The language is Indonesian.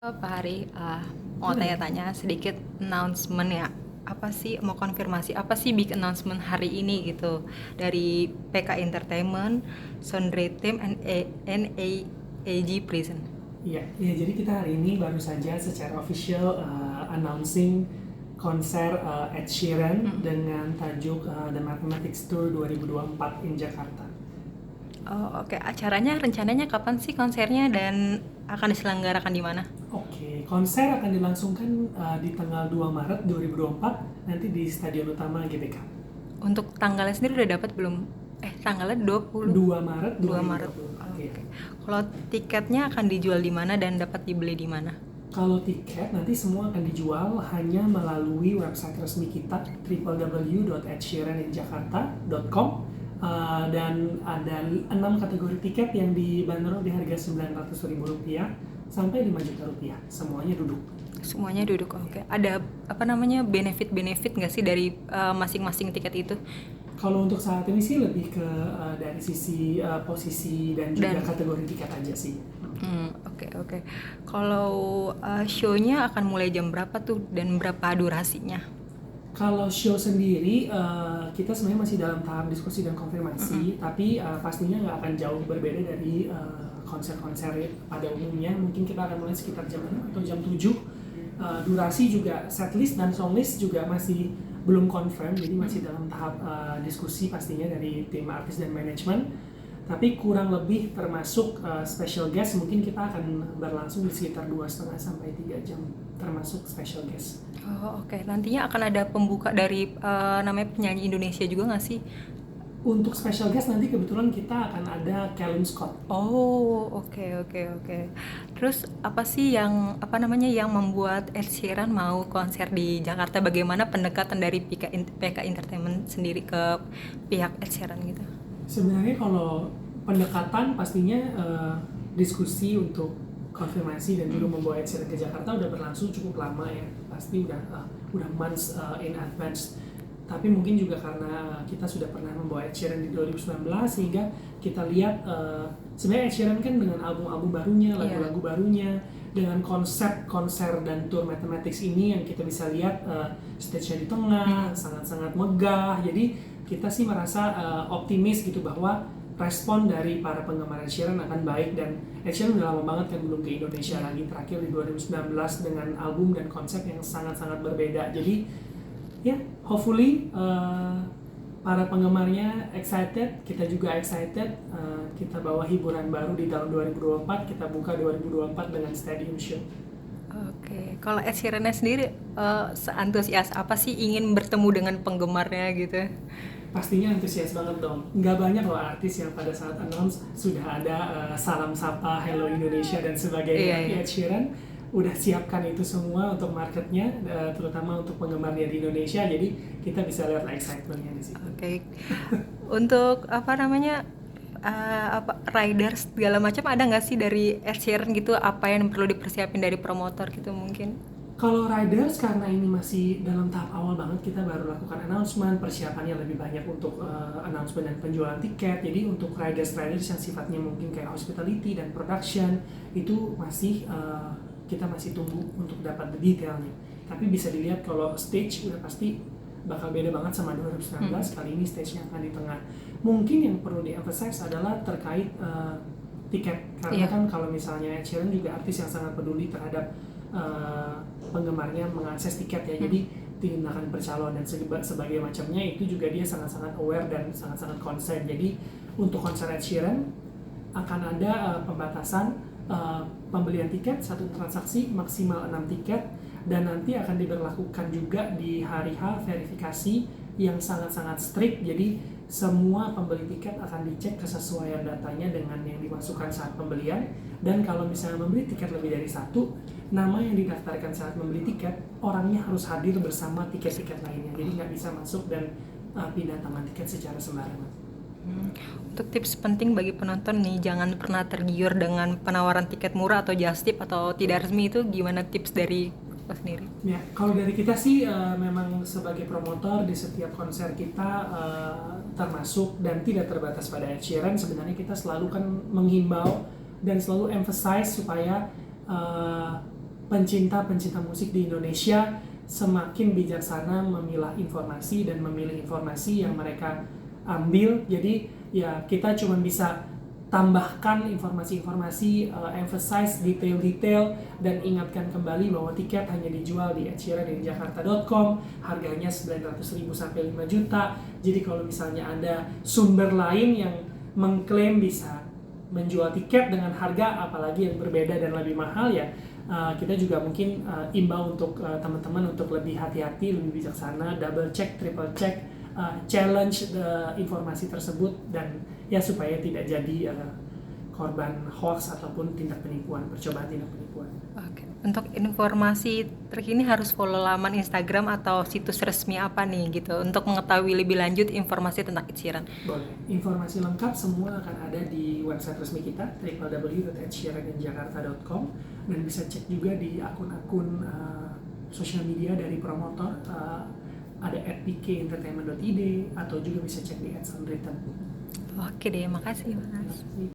Pak Hari, mau tanya-tanya sedikit announcement ya. Apa sih, mau konfirmasi, apa sih big announcement hari ini gitu dari PK Entertainment, Sondre Team, and NAAG Prison. Iya, jadi kita hari ini baru saja secara official announcing konser Ed Sheeran dengan tajuk The Mathematics Tour 2024 in Jakarta. Oh, oke. Acaranya rencananya kapan sih konsernya dan akan diselenggarakan di mana? Oke, konser akan dilangsungkan di tanggal 2 Maret 2024 nanti di Stadion Utama GBK. Untuk tanggalnya sendiri udah dapat belum? Tanggalnya 20. 2 Maret 2 Maret. 2024. Oh, Iya. oke. Kalau tiketnya akan dijual di mana dan dapat dibeli di mana? Kalau tiket nanti semua akan dijual hanya melalui website resmi kita www.edsheeraninjakarta.com. Dan ada 6 kategori tiket yang dibanderol di harga Rp900.000 sampai Rp5 juta. Semuanya duduk. Semuanya duduk, oke. Ada benefit-benefit nggak sih dari masing-masing tiket itu? Kalau untuk saat ini sih lebih ke dari sisi posisi dan juga Dan kategori tiket aja sih. oke. Kalau show-nya akan mulai jam berapa tuh dan berapa durasinya? Kalau show sendiri, kita sebenarnya masih dalam tahap diskusi dan konfirmasi, tapi pastinya nggak akan jauh berbeda dari konser-konser pada umumnya. Mungkin kita akan mulai sekitar jam 6 atau jam 7. Durasi juga, setlist dan songlist juga masih belum confirm, jadi masih dalam tahap diskusi pastinya dari tim artis dan manajemen. Tapi kurang lebih termasuk special guest, mungkin kita akan berlangsung di sekitar 2,5 sampai 3 jam termasuk special guest. Oh, oke. Nantinya akan ada pembuka dari namanya penyanyi Indonesia juga nggak sih? Untuk special guest nanti kebetulan kita akan ada Callum Scott. Oh, oke. Terus apa sih yang membuat Ed Sheeran mau konser di Jakarta? Bagaimana pendekatan dari PK Entertainment sendiri ke pihak Ed Sheeran gitu? Sebenarnya kalau pendekatan pastinya diskusi untuk konfirmasi dan juga membawa Ed Sheeran ke Jakarta udah berlangsung cukup lama ya, pasti udah months in advance. Tapi mungkin juga karena kita sudah pernah membawa Ed Sheeran di 2019 sehingga kita lihat sebenarnya Ed Sheeran kan dengan album-album barunya, lagu-lagu barunya, dengan konsep konser dan tour Mathematics ini yang kita bisa lihat stage-nya di tengah sangat-sangat megah. Jadi kita sih merasa optimis gitu bahwa respon dari para penggemar Ed Sheeran akan baik, dan Ed Sheeran udah lama banget kan belum ke Indonesia lagi, terakhir di 2019 dengan album dan konsep yang sangat-sangat berbeda. Jadi ya, hopefully para penggemarnya excited, kita juga excited. Kita bawa hiburan baru di tahun 2024, kita buka 2024 dengan stadium show. Oke, kalau Ed Sheeran sendiri seantusias apa sih ingin bertemu dengan penggemarnya gitu? Pastinya antusias banget dong. Nggak banyak loh artis yang pada saat announce sudah ada salam sapa, hello Indonesia dan sebagainya. Iya. Ed Sheeran udah siapkan itu semua untuk marketnya, terutama untuk penggemarnya di Indonesia. Jadi kita bisa lihat excitementnya di situ. Oke. Untuk riders segala macam ada nggak sih dari Ed Sheeran gitu, apa yang perlu dipersiapin dari promotor gitu mungkin? Kalau riders, karena ini masih dalam tahap awal banget, kita baru lakukan announcement, persiapannya lebih banyak untuk announcement dan penjualan tiket. Jadi untuk riders yang sifatnya mungkin kayak hospitality dan production, itu masih kita masih tunggu untuk dapat detailnya. Tapi bisa dilihat kalau stage udah pasti bakal beda banget sama 2019. Kali ini stage-nya akan di tengah. Mungkin yang perlu di-emphasize adalah terkait tiket. Karena kan kalau misalnya Ed Sheeran juga artis yang sangat peduli terhadap penggemarnya mengakses tiket ya, jadi tindakan percaloan dan sebagai macamnya itu juga dia sangat-sangat aware dan sangat-sangat concern. Jadi untuk konser Ed Sheeran akan ada pembatasan pembelian tiket, satu transaksi maksimal 6 tiket, dan nanti akan diberlakukan juga di hari H verifikasi yang sangat-sangat strict. Jadi semua pembeli tiket akan dicek kesesuaian datanya dengan yang dimasukkan saat pembelian, dan kalau misalnya membeli tiket lebih dari satu, nama yang didaftarkan saat membeli tiket, orangnya harus hadir bersama tiket-tiket lainnya. Jadi nggak bisa masuk dan pindah tangan tiket secara sembarangan. Untuk tips penting bagi penonton nih, jangan pernah tergiur dengan penawaran tiket murah atau just tip atau tidak resmi, itu gimana tips dari lo sendiri? Ya, kalau dari kita sih memang sebagai promotor di setiap konser kita termasuk dan tidak terbatas pada Ed Sheeran, sebenarnya kita selalu kan menghimbau dan selalu emphasize supaya pencinta musik di Indonesia semakin bijaksana memilah informasi dan memilih informasi yang mereka ambil. Jadi ya kita cuma bisa tambahkan informasi-informasi, emphasize detail-detail, dan ingatkan kembali bahwa tiket hanya dijual di edsheeranjakarta.com, harganya 900.000 sampai 5 juta. Jadi kalau misalnya ada sumber lain yang mengklaim bisa menjual tiket dengan harga apalagi yang berbeda dan lebih mahal, ya kita juga mungkin imbau untuk teman-teman untuk lebih hati-hati, lebih bijaksana, double check, triple check, challenge informasi tersebut, dan ya supaya tidak jadi korban hoax ataupun percobaan tindak penipuan. Oke. Untuk informasi terkini harus follow laman Instagram atau situs resmi apa nih gitu untuk mengetahui lebih lanjut informasi tentang Ed Sheeran? Boleh. Informasi lengkap semua akan ada di website resmi kita www.edsheeranjakarta.com, dan bisa cek juga di akun-akun sosial media dari promotor, ada @pkentertainment.id atau juga bisa cek di @sondratem. Oke deh, makasih Mas.